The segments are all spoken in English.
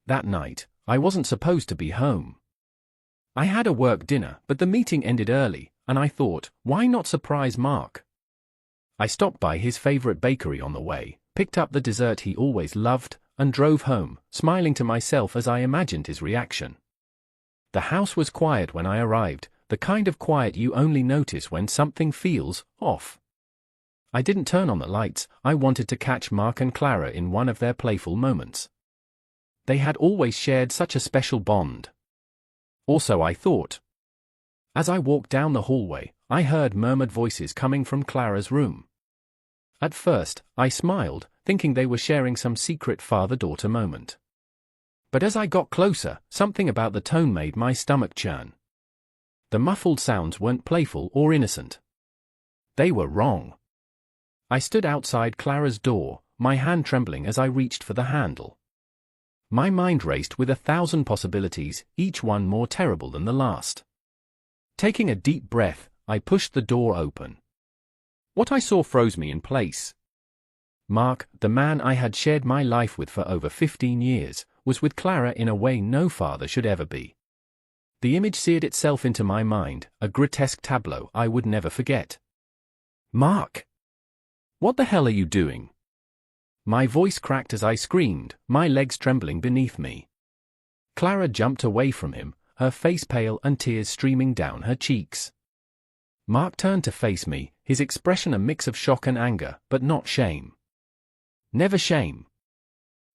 That night, I wasn't supposed to be home. I had a work dinner, but the meeting ended early, and I thought, why not surprise Mark? I stopped by his favorite bakery on the way, picked up the dessert he always loved, and drove home, smiling to myself as I imagined his reaction. The house was quiet when I arrived, the kind of quiet you only notice when something feels off. I didn't turn on the lights. I wanted to catch Mark and Clara in one of their playful moments. They had always shared such a special bond. Also, I thought. As I walked down the hallway, I heard murmured voices coming from Clara's room. At first, I smiled, thinking they were sharing some secret father-daughter moment. But as I got closer, something about the tone made my stomach churn. The muffled sounds weren't playful or innocent. They were wrong. I stood outside Clara's door, my hand trembling as I reached for the handle. My mind raced with 1,000 possibilities, each one more terrible than the last. Taking a deep breath, I pushed the door open. What I saw froze me in place. Mark, the man I had shared my life with for over 15 years, was with Clara in a way no father should ever be. The image seared itself into my mind, a grotesque tableau I would never forget. Mark! What the hell are you doing? My voice cracked as I screamed, my legs trembling beneath me. Clara jumped away from him, her face pale and tears streaming down her cheeks. Mark turned to face me, his expression a mix of shock and anger, but not shame. Never shame.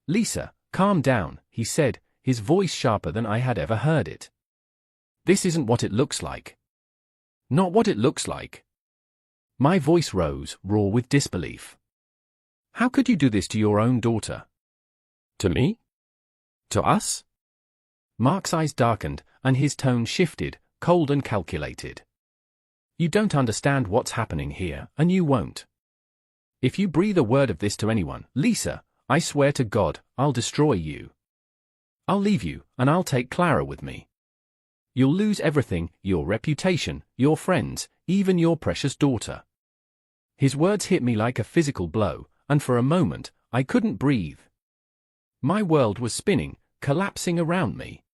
Lisa, calm down, he said, his voice sharper than I had ever heard it. This isn't what it looks like. Not what it looks like. My voice rose, raw with disbelief. How could you do this to your own daughter? To me? To us? Mark's eyes darkened, and his tone shifted, cold and calculated. You don't understand what's happening here, and you won't. If you breathe a word of this to anyone, Lisa, I swear to God, I'll destroy you. I'll leave you, and I'll take Clara with me. You'll lose everything, your reputation, your friends, even your precious daughter. His words hit me like a physical blow, and for a moment, I couldn't breathe. My world was spinning, collapsing around me.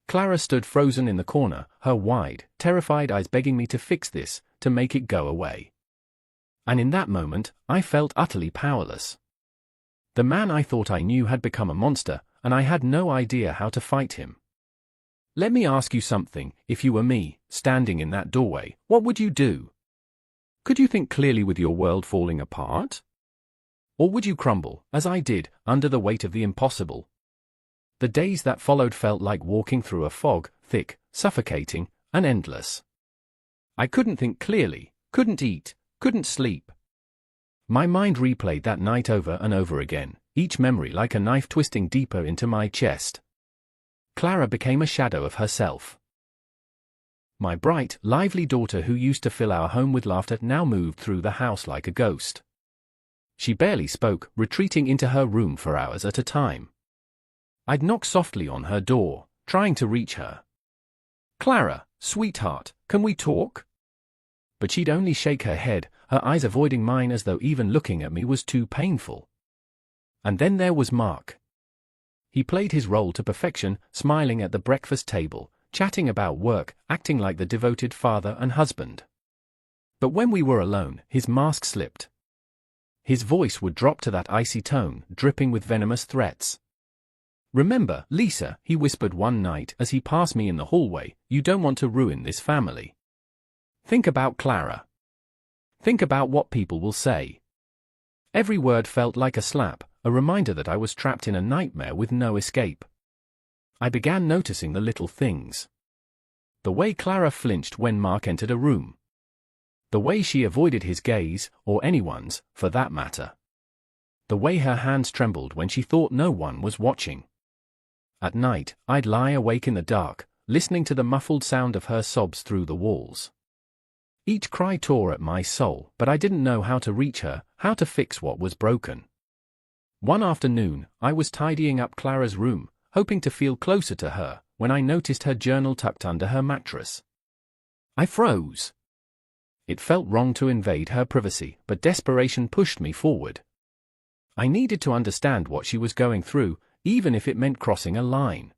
Clara stood frozen in the corner, her wide, terrified eyes begging me to fix this, to make it go away. And in that moment, I felt utterly powerless. The man I thought I knew had become a monster, and I had no idea how to fight him. Let me ask you something, if you were me, standing in that doorway, what would you do? Could you think clearly with your world falling apart? Or would you crumble, as I did, under the weight of the impossible? The days that followed felt like walking through a fog, thick, suffocating, and endless. I couldn't think clearly, couldn't eat, couldn't sleep. My mind replayed that night over and over again, each memory like a knife twisting deeper into my chest. Clara became a shadow of herself. My bright, lively daughter who used to fill our home with laughter now moved through the house like a ghost. She barely spoke, retreating into her room for hours at a time. I'd knock softly on her door, trying to reach her. Clara, sweetheart, can we talk? But she'd only shake her head, her eyes avoiding mine as though even looking at me was too painful. And then there was Mark. He played his role to perfection, smiling at the breakfast table, chatting about work, acting like the devoted father and husband. But when we were alone, his mask slipped. His voice would drop to that icy tone, dripping with venomous threats. Remember, Lisa, he whispered one night as he passed me in the hallway, you don't want to ruin this family. Think about Clara. Think about what people will say. Every word felt like a slap, a reminder that I was trapped in a nightmare with no escape. I began noticing the little things. The way Clara flinched when Mark entered a room. The way she avoided his gaze, or anyone's, for that matter. The way her hands trembled when she thought no one was watching. At night, I'd lie awake in the dark, listening to the muffled sound of her sobs through the walls. Each cry tore at my soul, but I didn't know how to reach her, how to fix what was broken. One afternoon, I was tidying up Clara's room, hoping to feel closer to her, when I noticed her journal tucked under her mattress. I froze. It felt wrong to invade her privacy, but desperation pushed me forward. I needed to understand what she was going through, even if it meant crossing a line.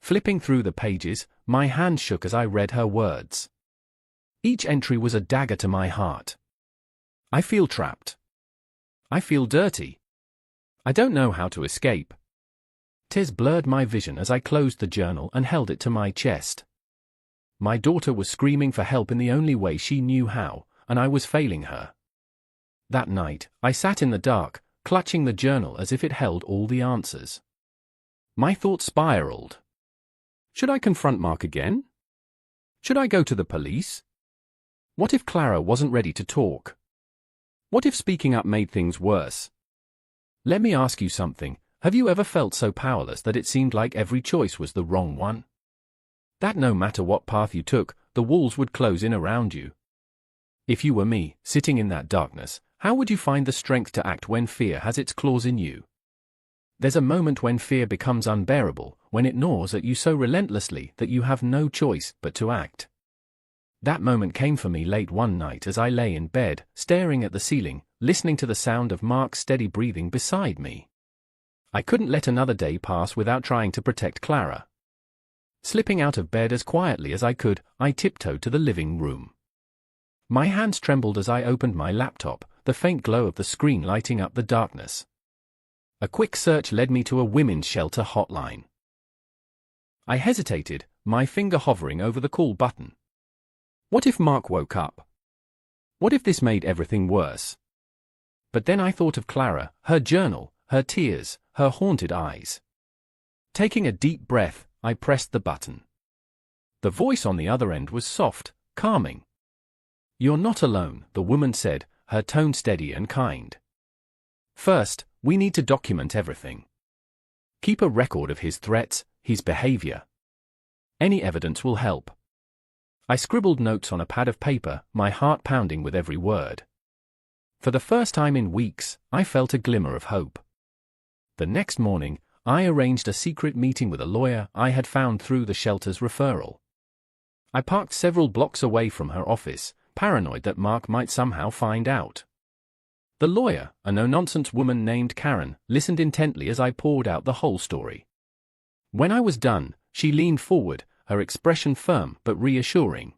Flipping through the pages, my hand shook as I read her words. Each entry was a dagger to my heart. I feel trapped. I feel dirty. I don't know how to escape. Tears blurred my vision as I closed the journal and held it to my chest. My daughter was screaming for help in the only way she knew how, and I was failing her. That night, I sat in the dark, clutching the journal as if it held all the answers. My thoughts spiraled. Should I confront Mark again? Should I go to the police? What if Clara wasn't ready to talk? What if speaking up made things worse? Let me ask you something. Have you ever felt so powerless that it seemed like every choice was the wrong one? That no matter what path you took, the walls would close in around you. If you were me, sitting in that darkness, how would you find the strength to act when fear has its claws in you? There's a moment when fear becomes unbearable, when it gnaws at you so relentlessly that you have no choice but to act. That moment came for me late one night as I lay in bed, staring at the ceiling, listening to the sound of Mark's steady breathing beside me. I couldn't let another day pass without trying to protect Clara. Slipping out of bed as quietly as I could, I tiptoed to the living room. My hands trembled as I opened my laptop, the faint glow of the screen lighting up the darkness. A quick search led me to a women's shelter hotline. I hesitated, my finger hovering over the call button. What if Mark woke up? What if this made everything worse? But then I thought of Clara, her journal, her tears, her haunted eyes. Taking a deep breath, I pressed the button. The voice on the other end was soft, calming. You're not alone, the woman said, her tone steady and kind. First, we need to document everything. Keep a record of his threats, his behavior. Any evidence will help. I scribbled notes on a pad of paper, my heart pounding with every word. For the first time in weeks, I felt a glimmer of hope. The next morning, I arranged a secret meeting with a lawyer I had found through the shelter's referral. I parked several blocks away from her office, paranoid that Mark might somehow find out. The lawyer, a no-nonsense woman named Karen, listened intently as I poured out the whole story. When I was done, she leaned forward, her expression firm but reassuring.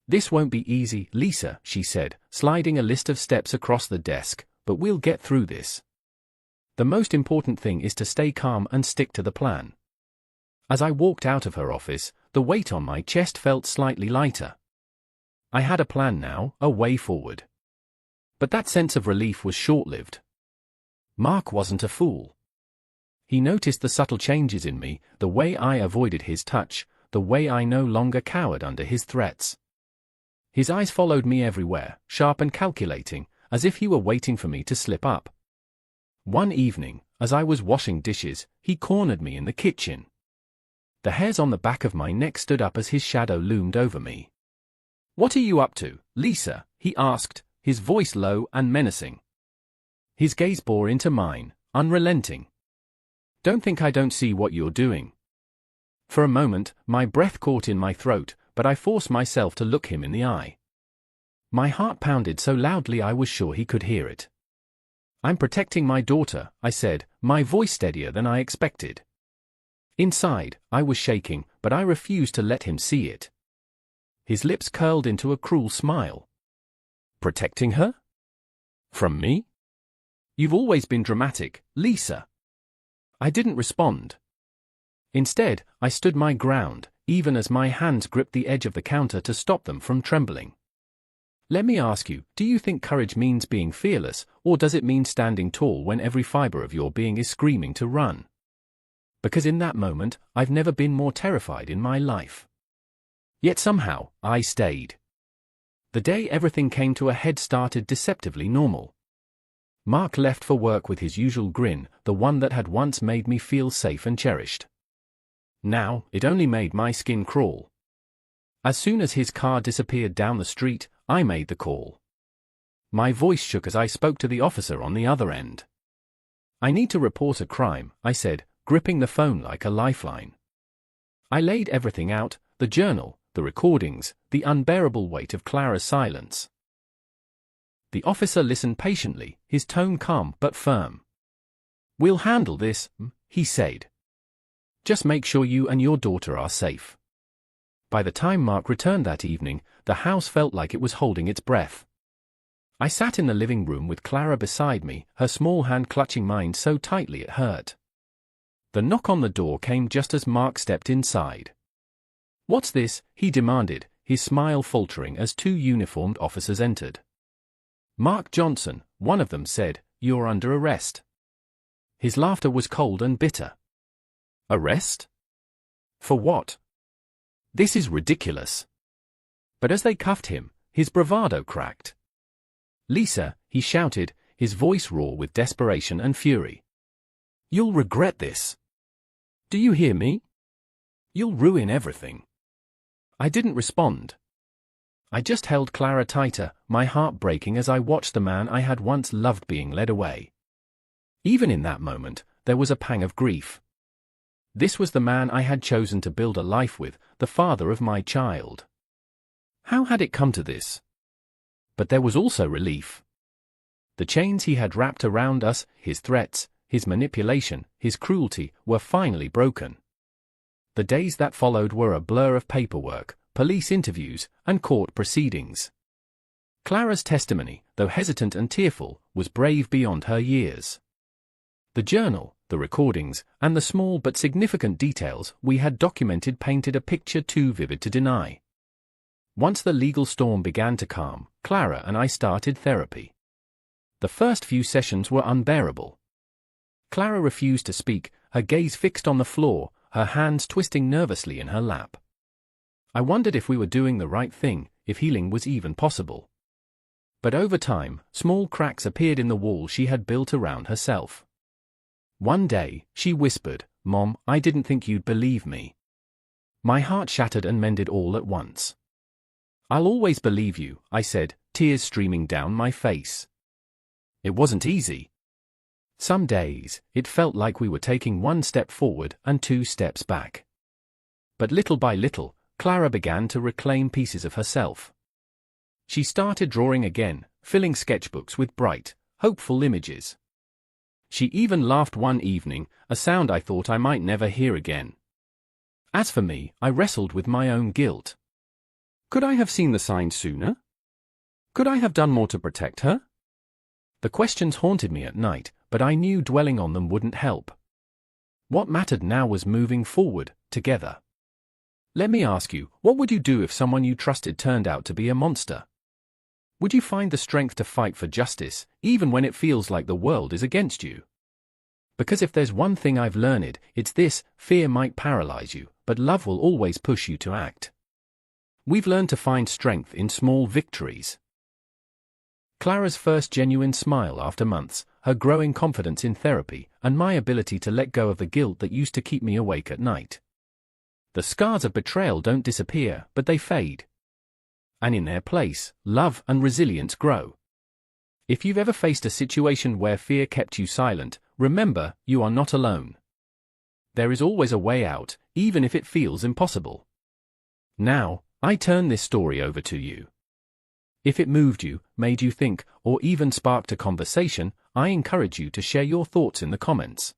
This won't be easy, Lisa, she said, sliding a list of steps across the desk, but we'll get through this. The most important thing is to stay calm and stick to the plan. As I walked out of her office, the weight on my chest felt slightly lighter. I had a plan now, a way forward. But that sense of relief was short-lived. Mark wasn't a fool. He noticed the subtle changes in me, the way I avoided his touch, the way I no longer cowered under his threats. His eyes followed me everywhere, sharp and calculating, as if he were waiting for me to slip up. One evening, as I was washing dishes, he cornered me in the kitchen. The hairs on the back of my neck stood up as his shadow loomed over me. "What are you up to, Lisa?" he asked, his voice low and menacing. His gaze bore into mine, unrelenting. "Don't think I don't see what you're doing." For a moment, my breath caught in my throat, but I forced myself to look him in the eye. My heart pounded so loudly I was sure he could hear it. "I'm protecting my daughter," I said, my voice steadier than I expected. Inside, I was shaking, but I refused to let him see it. His lips curled into a cruel smile. "Protecting her? From me? You've always been dramatic, Lisa." I didn't respond. Instead, I stood my ground, even as my hands gripped the edge of the counter to stop them from trembling. "Let me ask you, do you think courage means being fearless, or does it mean standing tall when every fiber of your being is screaming to run?" Because in that moment, I've never been more terrified in my life. Yet somehow, I stayed. The day everything came to a head started deceptively normal. Mark left for work with his usual grin, the one that had once made me feel safe and cherished. Now, it only made my skin crawl. As soon as his car disappeared down the street, I made the call. My voice shook as I spoke to the officer on the other end. "I need to report a crime," I said, gripping the phone like a lifeline. I laid everything out, the journal, the recordings, the unbearable weight of Clara's silence. The officer listened patiently, his tone calm but firm. "We'll handle this," he said. "Just make sure you and your daughter are safe." By the time Mark returned that evening, the house felt like it was holding its breath. I sat in the living room with Clara beside me, her small hand clutching mine so tightly it hurt. The knock on the door came just as Mark stepped inside. "What's this?" he demanded, his smile faltering as two uniformed officers entered. "Mark Johnson," one of them said, "you're under arrest." His laughter was cold and bitter. "Arrest? For what? This is ridiculous." But as they cuffed him, his bravado cracked. "Lisa," he shouted, his voice raw with desperation and fury. "You'll regret this. Do you hear me? You'll ruin everything." I didn't respond. I just held Clara tighter, my heart breaking as I watched the man I had once loved being led away. Even in that moment, there was a pang of grief. This was the man I had chosen to build a life with, the father of my child. How had it come to this? But there was also relief. The chains he had wrapped around us, his threats, his manipulation, his cruelty, were finally broken. The days that followed were a blur of paperwork, police interviews, and court proceedings. Clara's testimony, though hesitant and tearful, was brave beyond her years. The journal, the recordings, and the small but significant details we had documented painted a picture too vivid to deny. Once the legal storm began to calm, Clara and I started therapy. The first few sessions were unbearable. Clara refused to speak, her gaze fixed on the floor, her hands twisting nervously in her lap. I wondered if we were doing the right thing, if healing was even possible. But over time, small cracks appeared in the wall she had built around herself. One day, she whispered, "Mom, I didn't think you'd believe me." My heart shattered and mended all at once. "I'll always believe you," I said, tears streaming down my face. It wasn't easy. Some days, it felt like we were taking one step forward and two steps back. But little by little, Clara began to reclaim pieces of herself. She started drawing again, filling sketchbooks with bright, hopeful images. She even laughed one evening, a sound I thought I might never hear again. As for me, I wrestled with my own guilt. Could I have seen the signs sooner? Could I have done more to protect her? The questions haunted me at night, but I knew dwelling on them wouldn't help. What mattered now was moving forward, together. Let me ask you, what would you do if someone you trusted turned out to be a monster? Would you find the strength to fight for justice, even when it feels like the world is against you? Because if there's one thing I've learned, it's this: fear might paralyze you, but love will always push you to act. We've learned to find strength in small victories. Clara's first genuine smile after months, her growing confidence in therapy, and my ability to let go of the guilt that used to keep me awake at night. The scars of betrayal don't disappear, but they fade. And in their place, love and resilience grow. If you've ever faced a situation where fear kept you silent, remember, you are not alone. There is always a way out, even if it feels impossible. Now, I turn this story over to you. If it moved you, made you think, or even sparked a conversation, I encourage you to share your thoughts in the comments.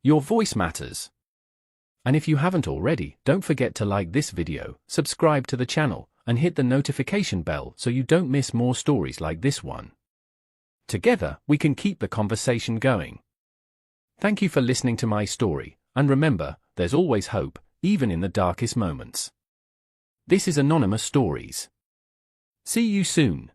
Your voice matters. And if you haven't already, don't forget to like this video, subscribe to the channel, and hit the notification bell so you don't miss more stories like this one. Together, we can keep the conversation going. Thank you for listening to my story, and remember, there's always hope, even in the darkest moments. This is Anonymous Stories. See you soon.